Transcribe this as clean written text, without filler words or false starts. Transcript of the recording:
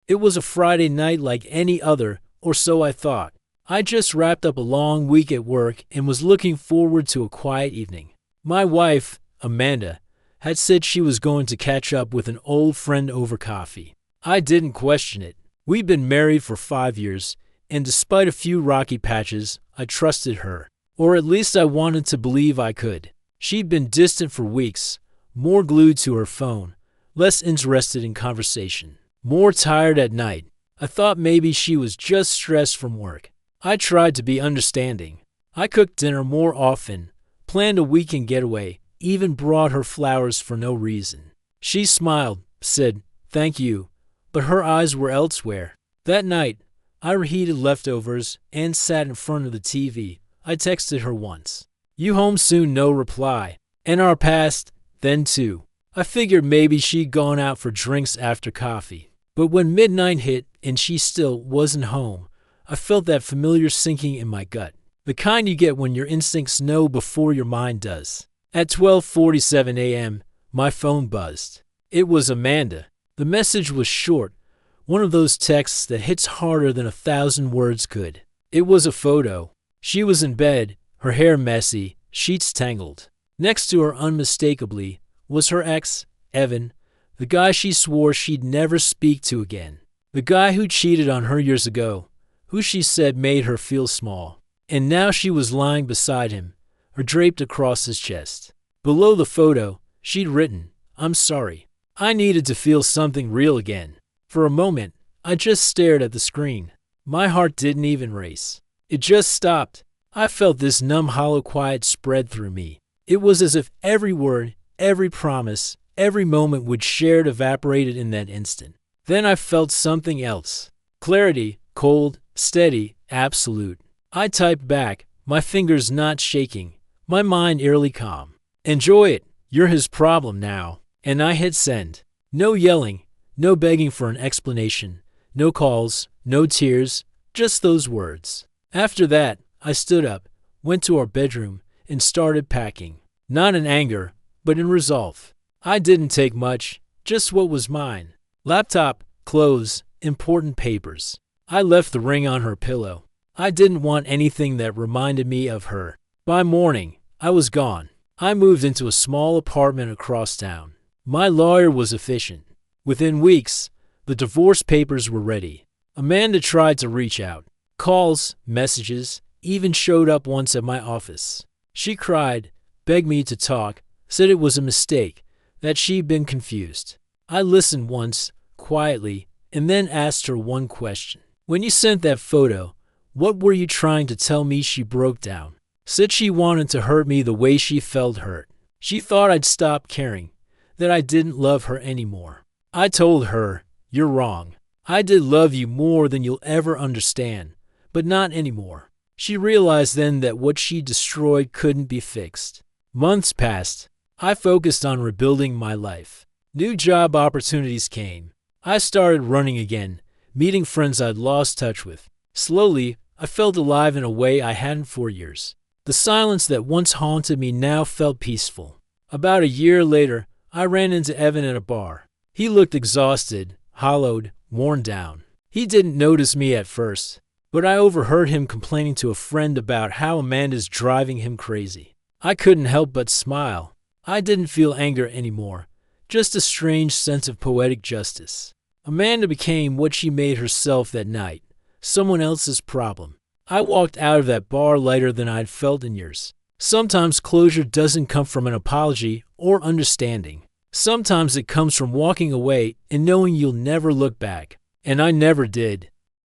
It was a Friday night like any other, or so I thought. I just wrapped up a long week at work and was looking forward to a quiet evening. My wife, Amanda, had said she was going to catch up with an old friend over coffee. I didn't question it. We'd been married for 5 years, and despite a few rocky patches, I trusted her. Or at least I wanted to believe I could. She'd been distant for weeks, more glued to her phone, less interested in conversation, more tired at night. I thought maybe she was just stressed from work. I tried to be understanding. I cooked dinner more often, planned a weekend getaway, even brought her flowers for no reason. She smiled, said, "Thank you," but her eyes were elsewhere. That night, I reheated leftovers and sat in front of the TV. I texted her once. "You home soon?" No reply. An hour passed, then 2. I figured maybe she'd gone out for drinks after coffee. But when midnight hit and she still wasn't home, I felt that familiar sinking in my gut. The kind you get when your instincts know before your mind does. At 12:47 a.m., my phone buzzed. It was Amanda. The message was short, one of those texts that hits harder than 1,000 words could. It was a photo. She was in bed, her hair messy, sheets tangled. Next to her, unmistakably, was her ex, Evan, the guy she swore she'd never speak to again. The guy who cheated on her years ago, who she said made her feel small. And now she was lying beside him, her draped across his chest. Below the photo, she'd written, "I'm sorry. I needed to feel something real again." For a moment, I just stared at the screen. My heart didn't even race. It just stopped. I felt this numb, hollow quiet spread through me. It was as if every word, every promise, every moment we'd shared evaporated in that instant. Then I felt something else. Clarity, cold, steady, absolute. I typed back, my fingers not shaking, my mind eerily calm. "Enjoy it. You're his problem now." And I hit send. No yelling, no begging for an explanation, no calls, no tears, just those words. After that, I stood up, went to our bedroom, and started packing. Not in anger, but in resolve. I didn't take much, just what was mine. Laptop, clothes, important papers. I left the ring on her pillow. I didn't want anything that reminded me of her. By morning, I was gone. I moved into a small apartment across town. My lawyer was efficient. Within weeks, the divorce papers were ready. Amanda tried to reach out. Calls, messages, even showed up once at my office. She cried, begged me to talk, said it was a mistake, that she'd been confused. I listened once, quietly, and then asked her one question. "When you sent that photo, what were you trying to tell me?" She broke down. Said she wanted to hurt me the way she felt hurt. She thought I'd stop caring, that I didn't love her anymore. I told her, "You're wrong. I did love you more than you'll ever understand, but not anymore." She realized then that what she destroyed couldn't be fixed. Months passed. I focused on rebuilding my life. New job opportunities came. I started running again, meeting friends I'd lost touch with. Slowly, I felt alive in a way I hadn't for years. The silence that once haunted me now felt peaceful. About a year later, I ran into Evan at a bar. He looked exhausted, hollowed, worn down. He didn't notice me at first, but I overheard him complaining to a friend about how Amanda's driving him crazy. I couldn't help but smile. I didn't feel anger anymore, just a strange sense of poetic justice. Amanda became what she made herself that night, someone else's problem. I walked out of that bar lighter than I'd felt in years. Sometimes closure doesn't come from an apology or understanding. Sometimes it comes from walking away and knowing you'll never look back. And I never did.